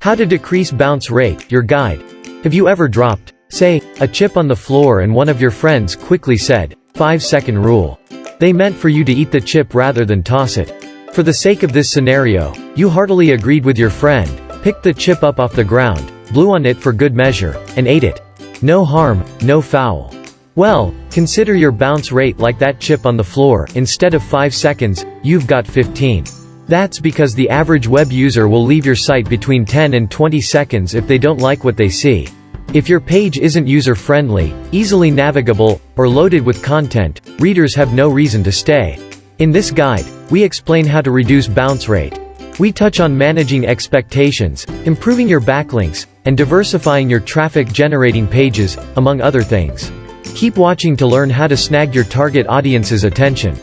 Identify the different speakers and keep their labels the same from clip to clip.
Speaker 1: How to decrease bounce rate, your guide. Have you ever dropped, say, a chip on the floor and one of your friends quickly said, 5-second rule? They meant for you to eat the chip rather than toss it. For the sake of this scenario, you heartily agreed with your friend, picked the chip up off the ground, blew on it for good measure, and ate it. No harm, no foul. Well, consider your bounce rate like that chip on the floor. Instead of 5 seconds, you've got 15. That's because the average web user will leave your site between 10 and 20 seconds if they don't like what they see. If your page isn't user-friendly, easily navigable, or loaded with content, readers have no reason to stay. In this guide, we explain how to reduce bounce rate. We touch on managing expectations, improving your backlinks, and diversifying your traffic-generating pages, among other things. Keep watching to learn how to snag your target audience's attention.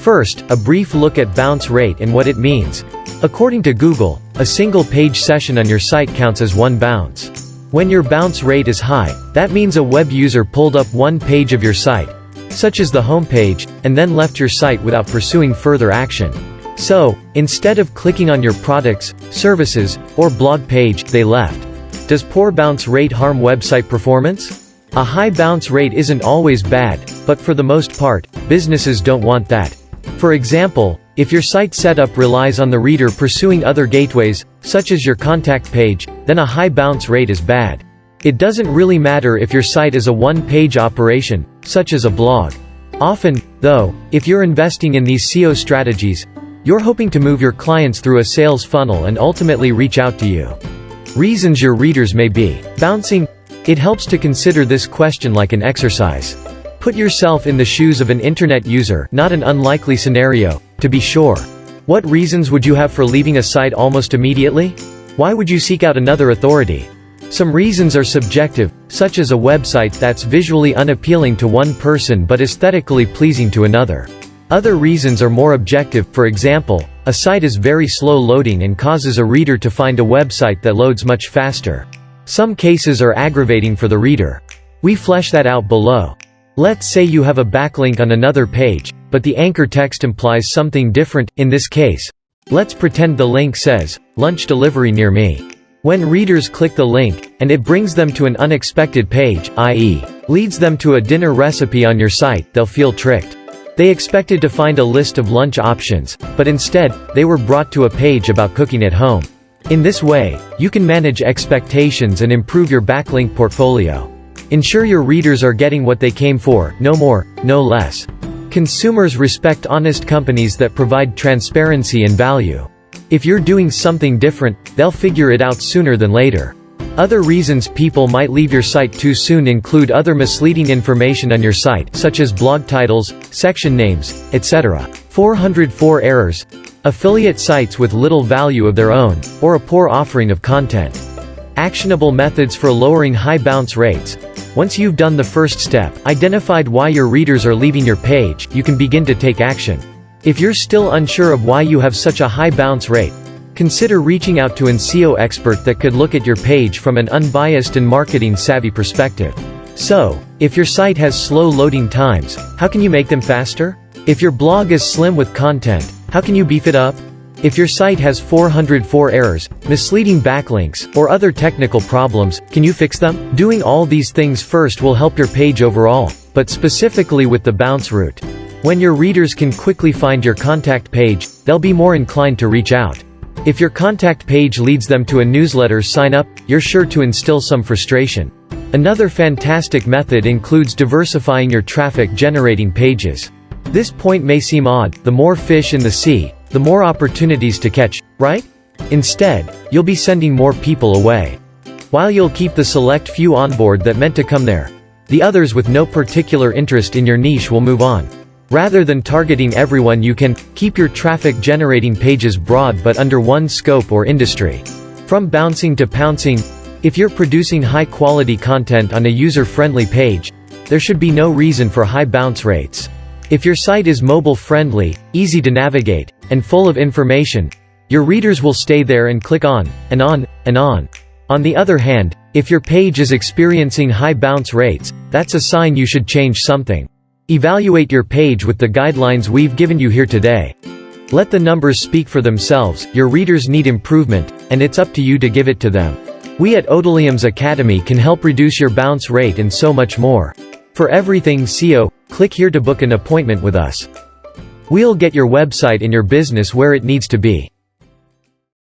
Speaker 1: First, a brief look at bounce rate and what it means. According to Google, a single page session on your site counts as one bounce. When your bounce rate is high, that means a web user pulled up one page of your site, such as the home page, and then left your site without pursuing further action. So, instead of clicking on your products, services, or blog page, they left. Does poor bounce rate harm website performance? A high bounce rate isn't always bad, but for the most part, businesses don't want that. For example, if your site setup relies on the reader pursuing other gateways, such as your contact page, then a high bounce rate is bad. It doesn't really matter if your site is a one-page operation, such as a blog. Often, though, if you're investing in these SEO strategies, you're hoping to move your clients through a sales funnel and ultimately reach out to you. Reasons your readers may be bouncing. It helps to consider this question like an exercise. Put yourself in the shoes of an internet user, not an unlikely scenario, to be sure. What reasons would you have for leaving a site almost immediately? Why would you seek out another authority? Some reasons are subjective, such as a website that's visually unappealing to one person but aesthetically pleasing to another. Other reasons are more objective. For example, a site is very slow loading and causes a reader to find a website that loads much faster. Some cases are aggravating for the reader. We flesh that out below. Let's say you have a backlink on another page, but the anchor text implies something different. In this case, let's pretend the link says, "Lunch delivery near me." When readers click the link, and it brings them to an unexpected page, i.e., leads them to a dinner recipe on your site, they'll feel tricked. They expected to find a list of lunch options, but instead, they were brought to a page about cooking at home. In this way, you can manage expectations and improve your backlink portfolio. Ensure your readers are getting what they came for, no more, no less. Consumers respect honest companies that provide transparency and value. If you're doing something different, they'll figure it out sooner than later. Other reasons people might leave your site too soon include other misleading information on your site, such as blog titles, section names, etc. 404 errors, affiliate sites with little value of their own, or a poor offering of content. Actionable methods for lowering high bounce rates. Once you've done the first step, identified why your readers are leaving your page, you can begin to take action. If you're still unsure of why you have such a high bounce rate, consider reaching out to an SEO expert that could look at your page from an unbiased and marketing-savvy perspective. So, if your site has slow loading times, how can you make them faster? If your blog is slim with content, how can you beef it up? If your site has 404 errors, misleading backlinks, or other technical problems, can you fix them? Doing all these things first will help your page overall, but specifically with the bounce route. When your readers can quickly find your contact page, they'll be more inclined to reach out. If your contact page leads them to a newsletter sign-up, you're sure to instill some frustration. Another fantastic method includes diversifying your traffic-generating pages. This point may seem odd. The more fish in the sea, the more opportunities to catch, right? Instead, you'll be sending more people away. While you'll keep the select few on board that meant to come there, the others with no particular interest in your niche will move on. Rather than targeting everyone, you can keep your traffic-generating pages broad but under one scope or industry. From bouncing to pouncing, if you're producing high-quality content on a user-friendly page, there should be no reason for high bounce rates. If your site is mobile-friendly, easy to navigate, and full of information, your readers will stay there and click on, and on, and on. On the other hand, if your page is experiencing high bounce rates, that's a sign you should change something. Evaluate your page with the guidelines we've given you here today. Let the numbers speak for themselves. Your readers need improvement, and it's up to you to give it to them. We at Odilium's Academy can help reduce your bounce rate and so much more. For everything SEO, click here to book an appointment with us. We'll get your website and your business where it needs to be.